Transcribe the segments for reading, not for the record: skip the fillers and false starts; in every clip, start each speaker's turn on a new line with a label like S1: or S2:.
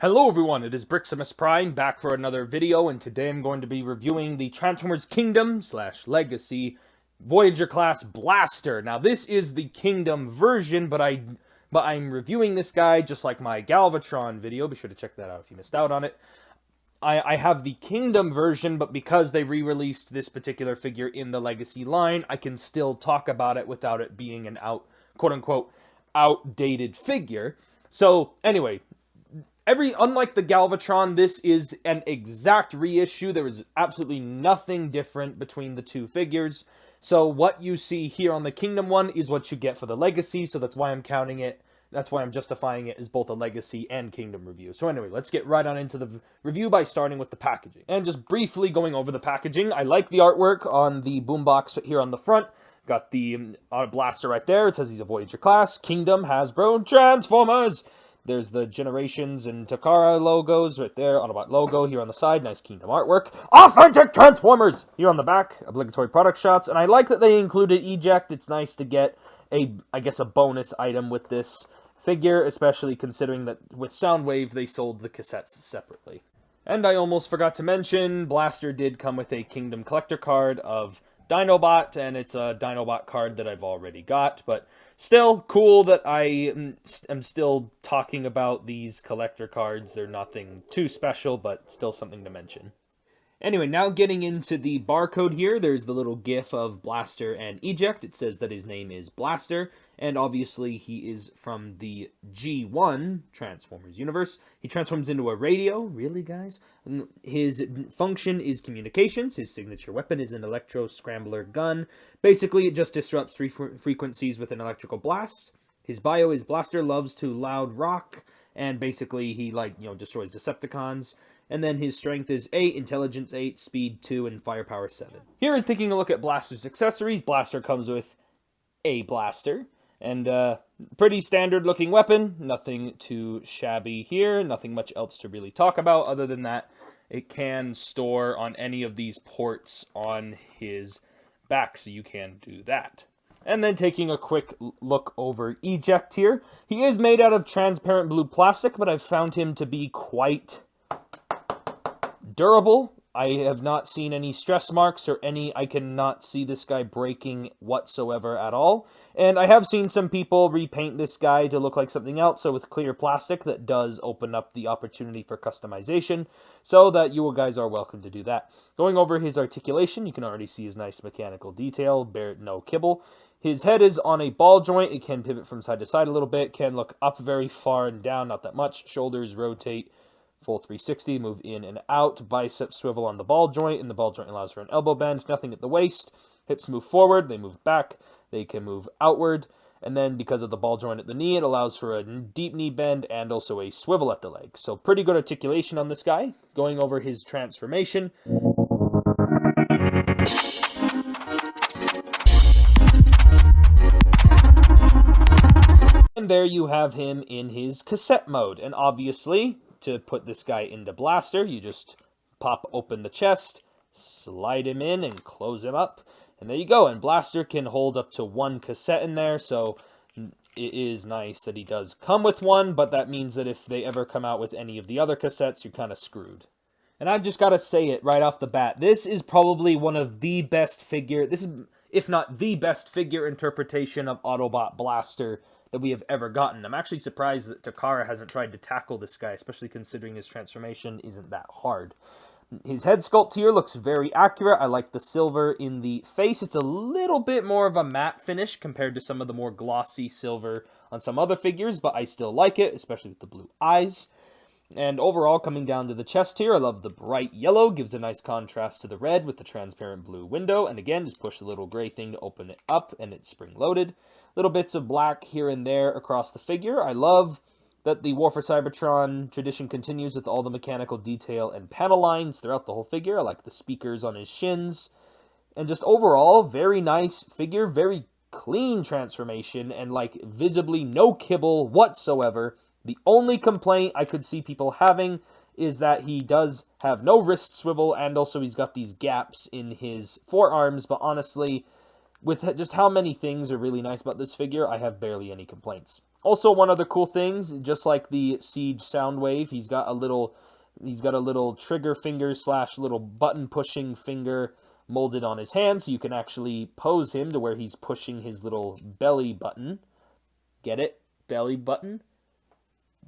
S1: Hello everyone, it is Briximus Prime back for another video, and today I'm going to be reviewing the Transformers Kingdom / Legacy Voyager class Blaster. Now this is the Kingdom version, but I'm reviewing this guy just like my Galvatron video. Be sure to check that out if you missed out on it. I have the Kingdom version, but because they re-released this particular figure in the Legacy line, I can still talk about it without it being an quote-unquote outdated figure. So anyway, unlike the Galvatron, this is an exact reissue. There is absolutely nothing different between the two figures. So what you see here on the Kingdom one is what you get for the Legacy, so that's why I'm counting it. That's why I'm justifying it as both a Legacy and Kingdom review. So anyway, let's get right on into the review by starting with the packaging. And just briefly going over the packaging, I like the artwork on the Boombox here on the front. Got the blaster right there. It says he's a Voyager class. Kingdom, Hasbro, Transformers! There's the Generations and Takara logos right there. Autobot logo here on the side. Nice Kingdom artwork. Authentic Transformers! Here on the back. Obligatory product shots. And I like that they included Eject. It's nice to get I guess a bonus item with this figure, especially considering that with Soundwave they sold the cassettes separately. And I almost forgot to mention, Blaster did come with a Kingdom collector card of Dinobot, and it's a Dinobot card that I've already got, but still cool that I am still talking about these collector cards. They're nothing too special, but still something to mention. Anyway, now getting into the barcode here, there's the little gif of Blaster and Eject. It says that his name is Blaster, and obviously he is from the G1 Transformers universe. He transforms into a radio, really guys? His function is communications. His signature weapon is an electro-scrambler gun. Basically, it just disrupts frequencies with an electrical blast. His bio is Blaster loves to loud rock, and basically he, destroys Decepticons. And then his strength is 8, intelligence 8, speed 2, and firepower 7. Here is taking a look at Blaster's accessories. Blaster comes with a blaster, and pretty standard looking weapon. Nothing too shabby here, nothing much else to really talk about other than that it can store on any of these ports on his back, so you can do that. And then taking a quick look over Eject here. He is made out of transparent blue plastic, but I've found him to be quite durable. I have not seen any stress marks or I cannot see this guy breaking whatsoever at all. And I have seen some people repaint this guy to look like something else, so with clear plastic, that does open up the opportunity for customization, so that you guys are welcome to do that. Going over his articulation, you can already see his nice mechanical detail, no kibble. His head is on a ball joint. It can pivot from side to side a little bit, can look up very far and down, not that much. Shoulders rotate full 360, move in and out, biceps swivel on the ball joint, and the ball joint allows for an elbow bend, nothing at the waist. Hips move forward, they move back, they can move outward, and then because of the ball joint at the knee, it allows for a deep knee bend and also a swivel at the leg. So pretty good articulation on this guy. Going over his transformation. And there you have him in his cassette mode, and obviously, to put this guy into Blaster, you just pop open the chest, slide him in, and close him up. And there you go. And Blaster can hold up to one cassette in there, so it is nice that he does come with one, but that means that if they ever come out with any of the other cassettes, you're kind of screwed. And I've just got to say it right off the bat. This is probably one of the best if not the best figure interpretation of Autobot Blaster that we have ever gotten. I'm actually surprised that Takara hasn't tried to tackle this guy, especially considering his transformation isn't that hard. His head sculpt here looks very accurate. I like the silver in the face. It's a little bit more of a matte finish compared to some of the more glossy silver on some other figures, but I still like it, especially with the blue eyes. And overall, coming down to the chest here, I love the bright yellow. Gives a nice contrast to the red with the transparent blue window. And again, just push the little gray thing to open it up, and it's spring-loaded. Little bits of black here and there across the figure. I love that the War for Cybertron tradition continues with all the mechanical detail and panel lines throughout the whole figure. I like the speakers on his shins. And just overall, very nice figure, very clean transformation, and visibly no kibble whatsoever. The only complaint I could see people having is that he does have no wrist swivel, and also he's got these gaps in his forearms, but honestly, with just how many things are really nice about this figure, I have barely any complaints. Also, one other cool thing, just like the Siege Soundwave, he's got a little trigger finger / little button pushing finger molded on his hand, so you can actually pose him to where he's pushing his little belly button. Get it? Belly button?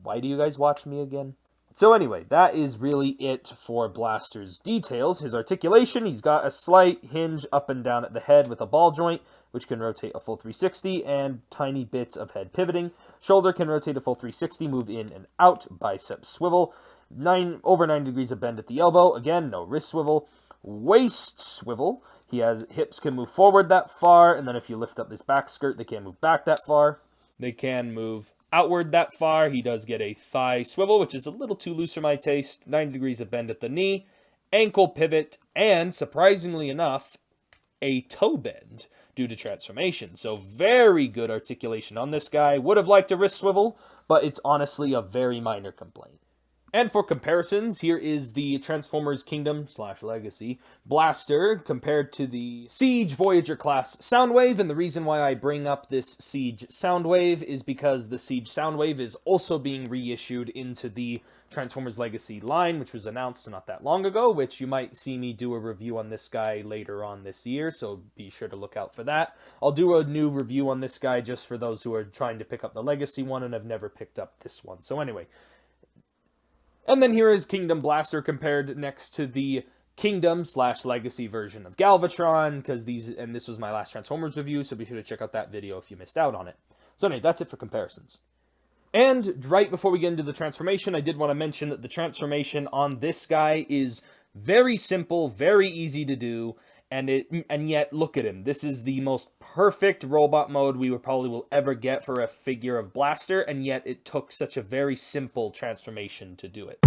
S1: Why do you guys watch me again? So anyway, that is really it for Blaster's details. His articulation, he's got a slight hinge up and down at the head with a ball joint, which can rotate a full 360, and tiny bits of head pivoting. Shoulder can rotate a full 360, move in and out, bicep swivel. Over 9 degrees of bend at the elbow. Again, no wrist swivel. Waist swivel. He has hips can move forward that far, and then if you lift up this back skirt, they can't move back that far. They can move outward that far. He does get a thigh swivel, which is a little too loose for my taste. 9 degrees of bend at the knee, ankle pivot, and surprisingly enough, a toe bend due to transformation. So very good articulation on this guy. Would have liked a wrist swivel, but it's honestly a very minor complaint. And for comparisons, here is the Transformers Kingdom / Legacy Blaster compared to the Siege Voyager class Soundwave. And the reason why I bring up this Siege Soundwave is because the Siege Soundwave is also being reissued into the Transformers Legacy line, which was announced not that long ago, which you might see me do a review on this guy later on this year, so be sure to look out for that. I'll do a new review on this guy just for those who are trying to pick up the Legacy one and have never picked up this one. So anyway. And then here is Kingdom Blaster compared next to the Kingdom / Legacy version of Galvatron, because this was my last Transformers review, so be sure to check out that video if you missed out on it. So anyway, that's it for comparisons. And right before we get into the transformation, I did want to mention that the transformation on this guy is very simple, very easy to do, and yet, look at him. This is the most perfect robot mode we probably will ever get for a figure of Blaster, and yet it took such a very simple transformation to do it.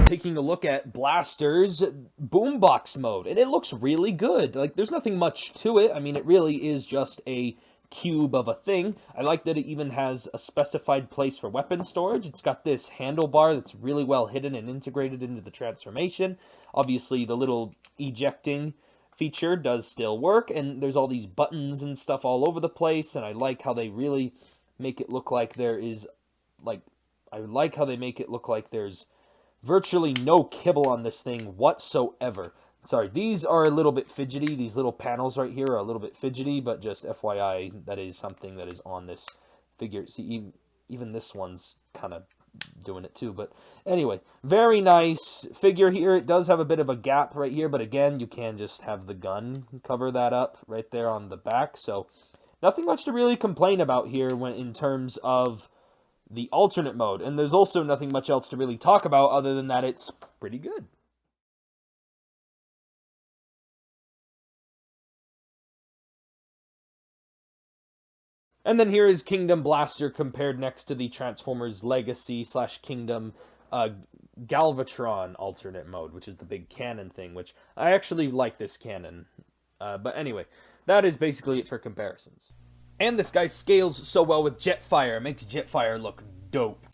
S1: Taking a look at Blaster's Boombox mode, and it looks really good. Like, there's nothing much to it. I mean, it really is just a cube of a thing. I like that it even has a specified place for weapon storage. It's got this handlebar that's really well hidden and integrated into the transformation. Obviously, the little ejecting feature does still work, and there's all these buttons and stuff all over the place, and I like how they really make it look like there is, there's virtually no kibble on this thing whatsoever. Sorry, these are a little bit fidgety. These little panels right here are a little bit fidgety, but just FYI, that is something that is on this figure. See, even this one's kind of doing it too. But anyway, very nice figure here. It does have a bit of a gap right here, but again, you can just have the gun cover that up right there on the back. So nothing much to really complain about here in terms of the alternate mode, and there's also nothing much else to really talk about other than that it's pretty good. And then here is Kingdom Blaster compared next to the Transformers Legacy / Kingdom Galvatron alternate mode, which is the big cannon thing, which I actually like this cannon. But anyway, that is basically it for comparisons. And this guy scales so well with Jetfire, makes Jetfire look dope.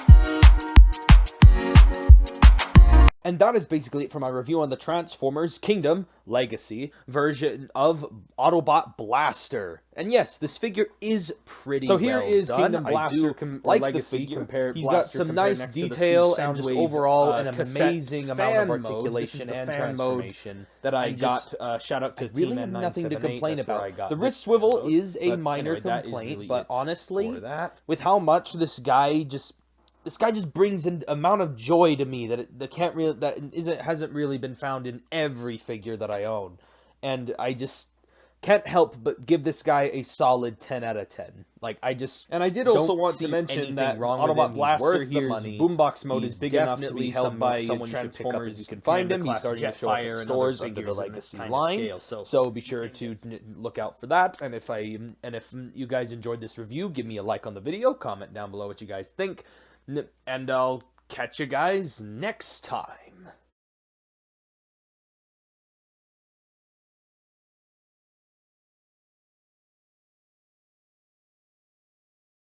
S1: And that is basically it for my review on the Transformers Kingdom Legacy version of Autobot Blaster. And yes, this figure is pretty well done. So here is Kingdom Blaster Legacy compared. He's got some nice detail and just overall an amazing amount of articulation and transformation that I got. Shout out to Team N978. Nothing to complain about. The wrist swivel is a minor complaint, but honestly, with how much this guy just this guy just brings an amount of joy to me hasn't really been found in every figure that I own, and I just can't help but give this guy a solid 10 out of 10. Like, I did also want to mention that Autobot Blaster here's Boombox mode is big enough to be held by someone Transformers. You can find him. He's starting to show up in stores under the Legacy line. So be sure to look out for that. And if you guys enjoyed this review, give me a like on the video. Comment down below what you guys think. And I'll catch you guys next time.